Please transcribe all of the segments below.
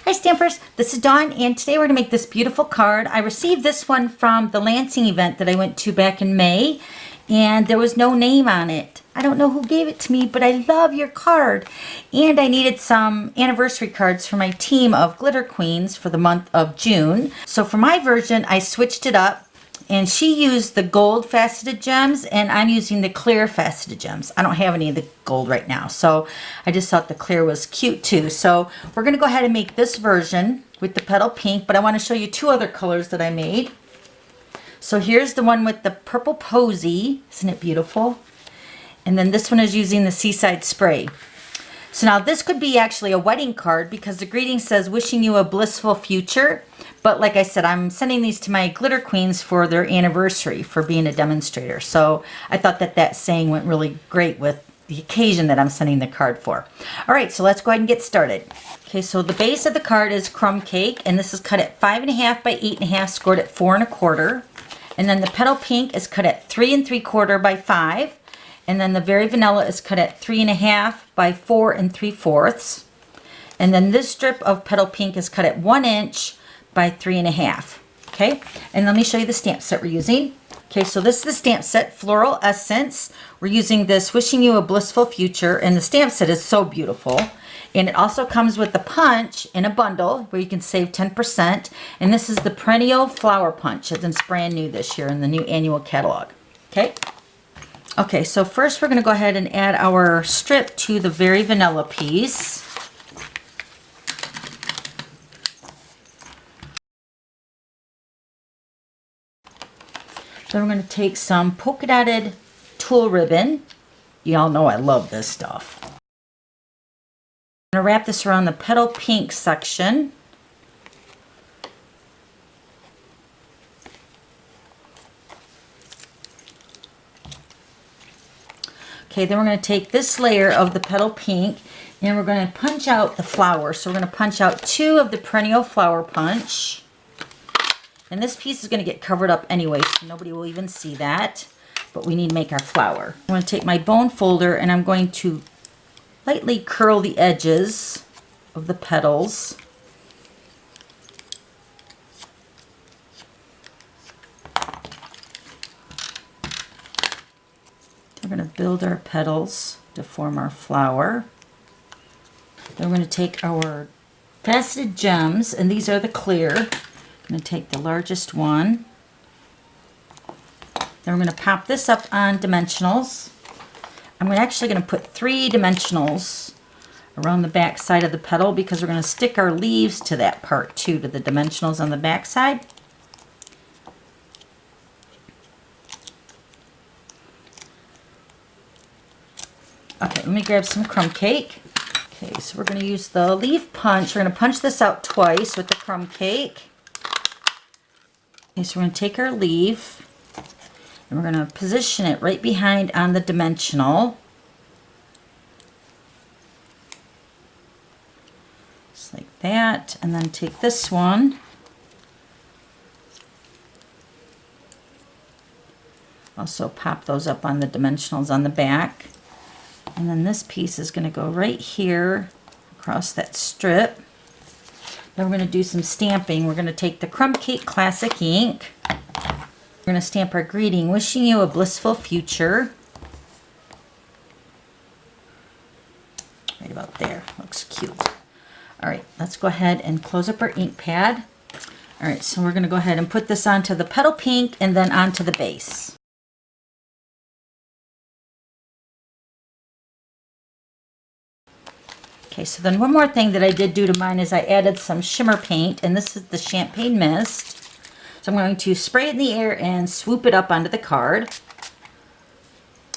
Hi Stampers, this is Dawn and today we're going to make this beautiful card. I received this one from the Lansing event that I went to back in May and there was no name on it. I don't know who gave it to me, but I love your card. And I needed some anniversary cards for my team of glitter queens for the month of June. So for my version, I switched it up. And she used the gold faceted gems and I'm using the clear faceted gems. I don't have any of the gold right now, so I just thought the clear was cute too. So we're gonna go ahead and make this version with the petal pink, but I wanna show you two other colors that I made. So here's the one with the purple posy. Isn't it beautiful? And then this one is using the seaside spray. So now this could be actually a wedding card because the greeting says wishing you a blissful future. But like I said, I'm sending these to my glitter queens for their anniversary for being a demonstrator. So I thought that that saying went really great with the occasion that I'm sending the card for. All right, so let's go ahead and get started. Okay, so the base of the card is Crumb Cake, and this is cut at 5.5 by 8.5, scored at 4 1/4. And then the petal pink is cut at 3 3/4 by 5. And then the very vanilla is cut at 3.5 by 4 3/4. And then this strip of petal pink is cut at 1 inch by 3.5. Okay, and let me show you the stamp set we're using. Okay, so this is the stamp set, Floral Essence. We're using this Wishing You a Blissful Future, and the stamp set is so beautiful. And it also comes with the punch in a bundle where you can save 10%. And this is the Permal Flower punch. It's brand new this year in the new annual catalog. Okay. Okay, so first we're going to go ahead and add our strip to the very vanilla piece. Then we're going to take some polka dotted tulle ribbon. Y'all know I love this stuff. I'm going to wrap this around the petal pink section. Okay, then we're going to take this layer of the petal pink and we're going to punch out the flower. So we're going to punch out 2 of the perennial flower punch. And this piece is going to get covered up anyway, so nobody will even see that. But we need to make our flower. I'm going to take my bone folder and I'm going to lightly curl the edges of the petals. We're going to build our petals to form our flower. Then we're going to take our faceted gems, and these are the clear. I'm going to take the largest one. Then we're going to pop this up on dimensionals. I'm actually going to put 3 dimensionals around the back side of the petal because we're going to stick our leaves to that part too, to the dimensionals on the back side. Okay, let me grab some crumb cake. Okay, so we're going to use the leaf punch. We're going to punch this out twice with the crumb cake. Okay, so we're going to take our leaf and we're going to position it right behind on the dimensional. Just like that. And then take this one. Also pop those up on the dimensionals on the back. And then this piece is going to go right here across that strip. Then we're going to do some stamping. We're going to take the Crumb Cake Classic ink. We're going to stamp our greeting, wishing you a blissful future. Right about there. Looks cute. All right, let's go ahead and close up our ink pad. All right, so we're going to go ahead and put this onto the petal pink and then onto the base. Okay, so then one more thing that I did do to mine is I added some shimmer paint, and this is the Champagne Mist. So I'm going to spray it in the air and swoop it up onto the card.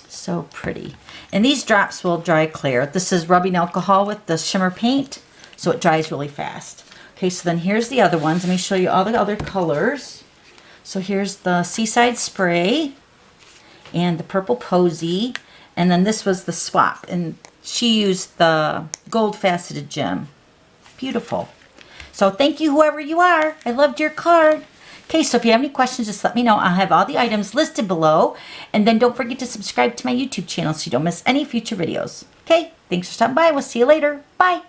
So pretty. And these drops will dry clear. This is rubbing alcohol with the shimmer paint, so it dries really fast. Okay, so then here's the other ones. Let me show you all the other colors. So here's the Seaside Spray and the Purple Posy, and then this was the swap, and she used the gold faceted gem. Beautiful. So thank you, whoever you are. I loved your card. Okay, so if you have any questions, just let me know. I'll have all the items listed below. And then don't forget to subscribe to my YouTube channel so you don't miss any future videos. Okay, thanks for stopping by. We'll see you later. Bye.